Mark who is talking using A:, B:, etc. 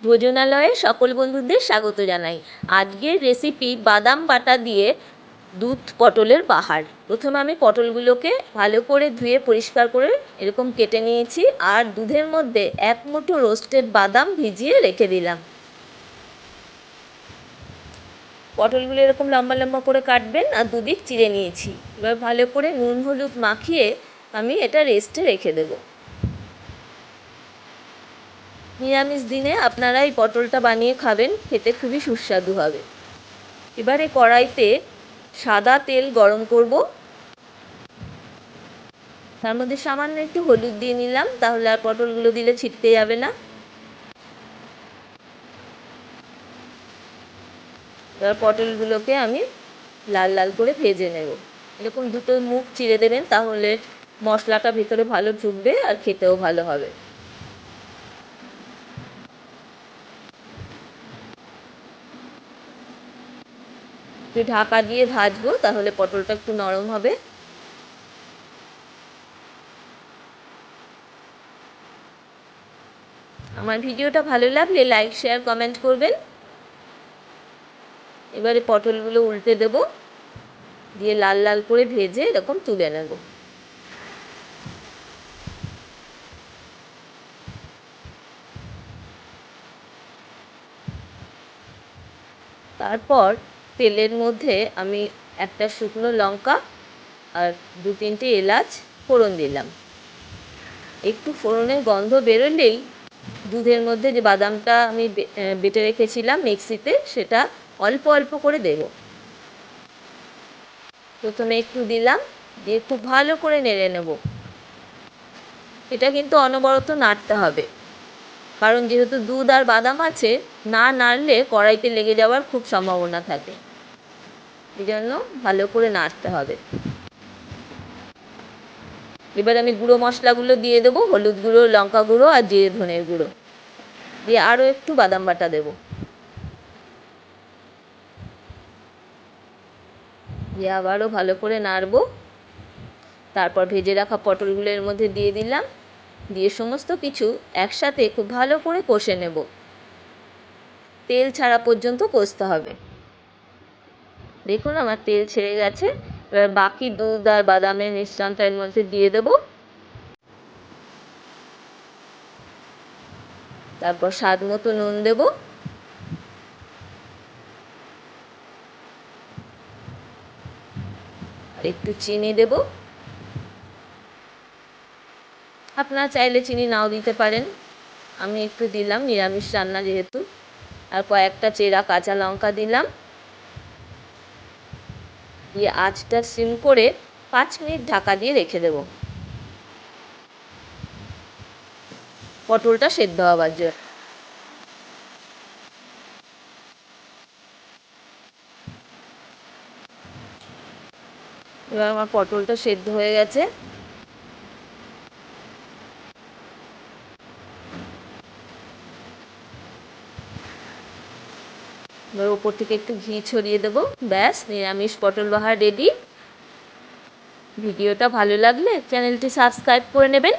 A: ভোজনালয়ে সকল বন্ধুদের স্বাগত জানাই। আজকের রেসিপি বাদাম বাটা দিয়ে দুধ পটলের বাহার। প্রথমে আমি পটলগুলোকে ভালো করে ধুয়ে পরিষ্কার করে এরকম কেটে নিয়েছি, আর দুধের মধ্যে এক মুঠো রোস্টেড বাদাম ভিজিয়ে রেখে দিলাম। পটলগুলো এরকম লম্বা লম্বা করে কাটবেন, আর দুদিক চিড়ে নিয়েছি। এবার ভালো করে নুন হলুদ মাখিয়ে আমি এটা রেস্টে রেখে দেবো। নিরামিষ দিনে আপনারা এই পটলটা বানিয়ে খাবেন, খেতে খুবই সুস্বাদু হবে। এবারে কড়াইতে সাদা তেল গরম করব, তার মধ্যে সামান্য একটু হলুদ দিয়ে নিলাম, তাহলে আর পটলগুলো দিলে ছিটকে যাবে না। এবার পটলগুলোকে আমি লাল লাল করে ভেজে নেব। এরকম দুটো মুখ চিড়ে দেবেন, তাহলে মশলাটা ভেতরে ভালো ঢুকবে আর খেতেও ভালো হবে। একটু ঢাকা দিয়ে ভাজবো, তাহলে পটলটা একটু নরম হবে। আমার ভিডিওটা ভালো লাগলে লাইক শেয়ার কমেন্ট করবেন। এবারে পটলগুলো উল্টে দেব, দিয়ে লাল লাল করে ভেজে এরকম তুলে নেব। তারপর তেলের মধ্যে আমি একটা শুকনো লঙ্কা আর দু তিনটে এলাচ ফোড়ন দিলাম। একটু ফোড়নের গন্ধ বেরোলেই দুধের মধ্যে যে বাদামটা আমি বেটে রেখেছিলাম মিক্সিতে, সেটা অল্প অল্প করে দেব। প্রথমে একটু দিলাম, দিয়ে খুব ভালো করে নেড়ে নেব। এটা কিন্তু অনবরত নাড়তে হবে, কারণ যেহেতু দুধ আর বাদাম আছে, না নাড়লে কড়াইতে লেগে যাওয়ার খুব সম্ভাবনা থাকে। এই জন্য ভালো করে নাড়তে হবে। এবার আমি গুঁড়ো মশলাগুলো দিয়ে দেবো, হলুদ গুঁড়ো, লঙ্কা গুঁড়ো আর জিরে ধনের গুঁড়ো দিয়ে আরও একটু বাদাম বাটা দেবো। দিয়ে আবারও ভালো করে নাড়বো। তারপর ভেজে রাখা পটলগুলো এর মধ্যে দিয়ে দিলাম, দিয়ে সমস্ত কিছু একসাথে খুব ভালো করে কষে নেব। তেল ছাড়া পর্যন্ত কষতে হবে। দেখুন আমার তেল ছেড়ে গেছে। এবার বাকি দুধ আর বাদামের মিশ্রণটা এর মধ্যে দিয়ে দেবো। তারপর স্বাদ মতো নুন দেব, আর একটু চিনি দেব। আপনারা চাইলে চিনি নাও দিতে পারেন, আমি একটু দিলাম, নিরামিষ রান্না যেহেতু। আর কয়েকটা চেরা কাঁচা লঙ্কা দিলাম, দিয়ে আঁচটা সিম করে 5 মিনিট ঢাকা দিয়ে রেখে দেব পটলটা সেদ্ধ হওয়ার জন্য। এবার আমার পটলটা সেদ্ধ হয়ে গেছে। এবার ওপর থেকে একটু ঘি ছড়িয়ে দেবো। ব্যাস, নিরামিষ পটল বাহার রেডি। ভিডিওটা ভালো লাগলে চ্যানেলটি সাবস্ক্রাইব করে নেবেন।